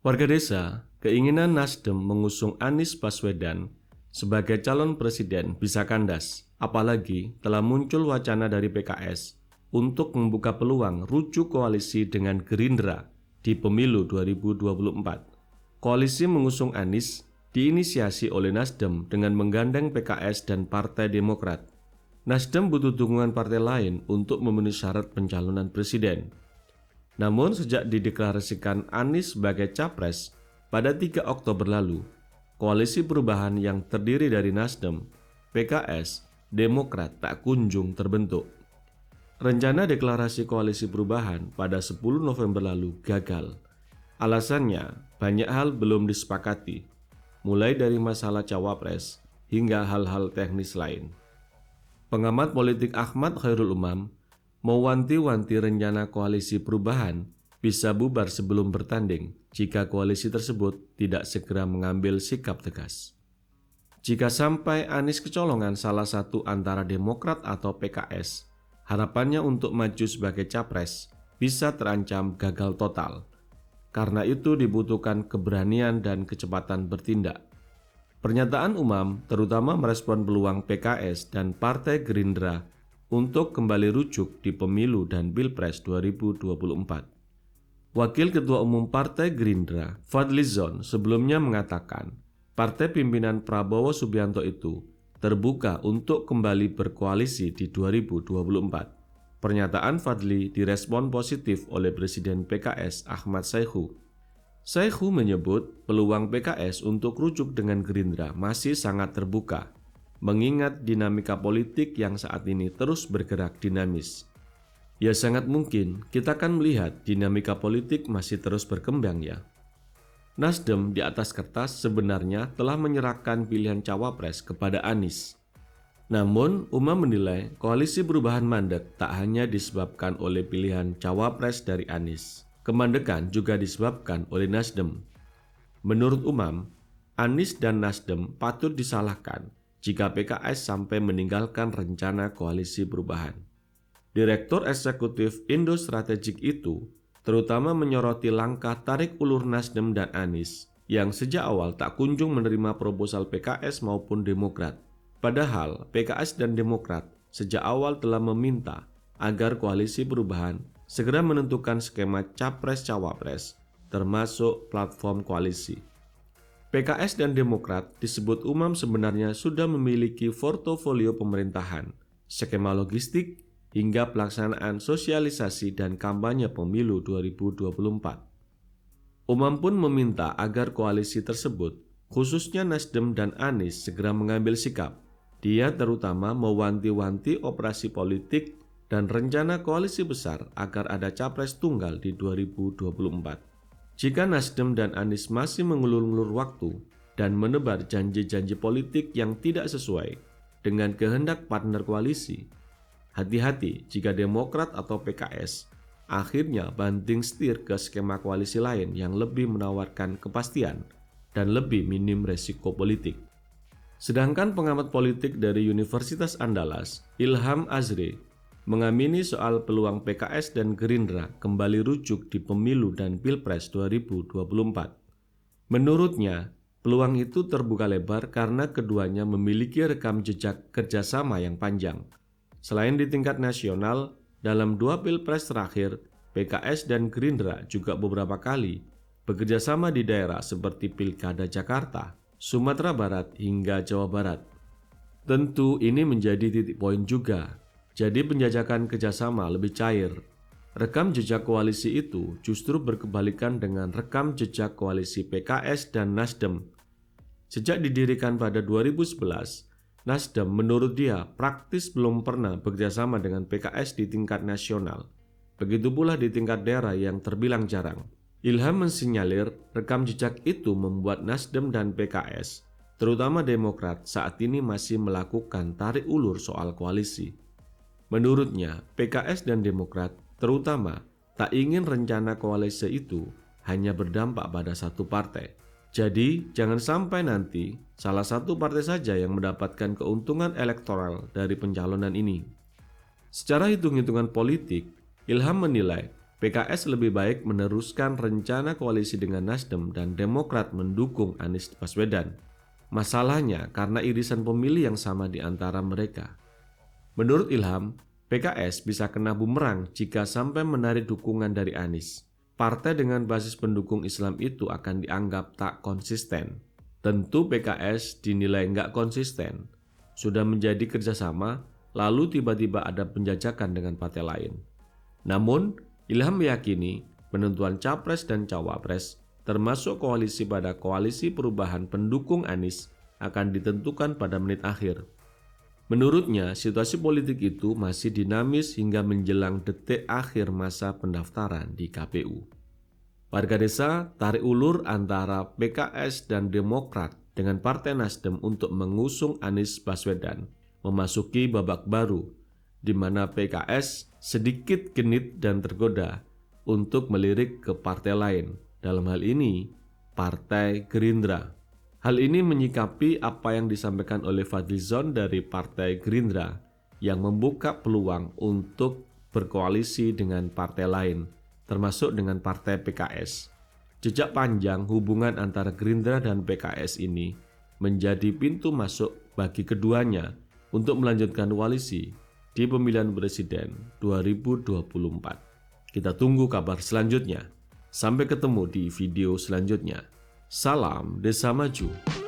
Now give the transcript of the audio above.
Warga desa, keinginan Nasdem mengusung Anies Baswedan sebagai calon presiden bisa kandas, apalagi telah muncul wacana dari PKS untuk membuka peluang rujuk koalisi dengan Gerindra di pemilu 2024. Koalisi mengusung Anies diinisiasi oleh Nasdem dengan menggandeng PKS dan Partai Demokrat. Nasdem butuh dukungan partai lain untuk memenuhi syarat pencalonan presiden. Namun sejak dideklarasikan Anies sebagai capres pada 3 Oktober lalu, koalisi perubahan yang terdiri dari Nasdem, PKS, Demokrat tak kunjung terbentuk. Rencana deklarasi koalisi perubahan pada 10 November lalu gagal. Alasannya, banyak hal belum disepakati, mulai dari masalah cawapres hingga hal-hal teknis lain. Pengamat politik Ahmad Khairul Umam mewanti-wanti rencana koalisi perubahan bisa bubar sebelum bertanding jika koalisi tersebut tidak segera mengambil sikap tegas. Jika sampai Anies kecolongan salah satu antara Demokrat atau PKS, harapannya untuk maju sebagai capres bisa terancam gagal total. Karena itu dibutuhkan keberanian dan kecepatan bertindak. Pernyataan Umam terutama merespon peluang PKS dan Partai Gerindra untuk kembali rujuk di pemilu dan Pilpres 2024. Wakil Ketua Umum Partai Gerindra, Fadlizon, sebelumnya mengatakan partai pimpinan Prabowo Subianto itu terbuka untuk kembali berkoalisi di 2024. Pernyataan Fadli direspon positif oleh Presiden PKS Ahmad Saihu. Saihu menyebut peluang PKS untuk rujuk dengan Gerindra masih sangat terbuka, mengingat dinamika politik yang saat ini terus bergerak dinamis. Ya sangat mungkin kita akan melihat dinamika politik masih terus berkembang ya. Nasdem di atas kertas sebenarnya telah menyerahkan pilihan cawapres kepada Anies. Namun, Umam menilai koalisi perubahan mandek tak hanya disebabkan oleh pilihan cawapres dari Anies. Kemandekan juga disebabkan oleh Nasdem. Menurut Umam, Anies dan Nasdem patut disalahkan jika PKS sampai meninggalkan rencana koalisi perubahan. Direktur Eksekutif Indo Strategik itu terutama menyoroti langkah tarik ulur Nasdem dan Anies yang sejak awal tak kunjung menerima proposal PKS maupun Demokrat. Padahal PKS dan Demokrat sejak awal telah meminta agar koalisi perubahan segera menentukan skema capres-cawapres termasuk platform koalisi. PKS dan Demokrat disebut Umam sebenarnya sudah memiliki portofolio pemerintahan, skema logistik, hingga pelaksanaan sosialisasi dan kampanye pemilu 2024. Umam pun meminta agar koalisi tersebut, khususnya Nasdem dan Anies, segera mengambil sikap. Dia terutama mewanti-wanti operasi politik dan rencana koalisi besar agar ada capres tunggal di 2024. Jika Nasdem dan Anies masih mengulur-ulur waktu dan menebar janji-janji politik yang tidak sesuai dengan kehendak partner koalisi, hati-hati jika Demokrat atau PKS akhirnya banting setir ke skema koalisi lain yang lebih menawarkan kepastian dan lebih minim resiko politik. Sedangkan pengamat politik dari Universitas Andalas, Ilham Azri, mengamini soal peluang PKS dan Gerindra kembali rujuk di pemilu dan Pilpres 2024. Menurutnya, peluang itu terbuka lebar karena keduanya memiliki rekam jejak kerjasama yang panjang. Selain di tingkat nasional, dalam 2 Pilpres terakhir, PKS dan Gerindra juga beberapa kali bekerjasama di daerah seperti Pilkada Jakarta, Sumatera Barat hingga Jawa Barat. Tentu ini menjadi titik poin juga. Jadi penjajakan kerjasama lebih cair. Rekam jejak koalisi itu justru berkebalikan dengan rekam jejak koalisi PKS dan Nasdem. Sejak didirikan pada 2011, Nasdem menurut dia praktis belum pernah bekerjasama dengan PKS di tingkat nasional. Begitu pula di tingkat daerah yang terbilang jarang. Ilham mensinyalir rekam jejak itu membuat Nasdem dan PKS, terutama Demokrat, saat ini masih melakukan tarik ulur soal koalisi. Menurutnya, PKS dan Demokrat terutama tak ingin rencana koalisi itu hanya berdampak pada satu partai. Jadi, jangan sampai nanti salah satu partai saja yang mendapatkan keuntungan elektoral dari pencalonan ini. Secara hitung-hitungan politik, Ilham menilai PKS lebih baik meneruskan rencana koalisi dengan Nasdem dan Demokrat mendukung Anies Baswedan. Masalahnya karena irisan pemilih yang sama di antara mereka. Menurut Ilham, PKS bisa kena bumerang jika sampai menarik dukungan dari Anies. Partai dengan basis pendukung Islam itu akan dianggap tak konsisten. Tentu PKS dinilai nggak konsisten. Sudah menjadi kerjasama, lalu tiba-tiba ada penjajakan dengan partai lain. Namun, Ilham meyakini penentuan capres dan cawapres, termasuk koalisi pada koalisi perubahan pendukung Anies, akan ditentukan pada menit akhir. Menurutnya, situasi politik itu masih dinamis hingga menjelang detik akhir masa pendaftaran di KPU. Warga desa tarik ulur antara PKS dan Demokrat dengan Partai Nasdem untuk mengusung Anies Baswedan memasuki babak baru, di mana PKS sedikit genit dan tergoda untuk melirik ke partai lain, dalam hal ini Partai Gerindra. Hal ini menyikapi apa yang disampaikan oleh Fadlizon dari Partai Gerindra yang membuka peluang untuk berkoalisi dengan partai lain, termasuk dengan Partai PKS. Jejak panjang hubungan antara Gerindra dan PKS ini menjadi pintu masuk bagi keduanya untuk melanjutkan koalisi di pemilihan presiden 2024. Kita tunggu kabar selanjutnya. Sampai ketemu di video selanjutnya. Salam Desa Maju.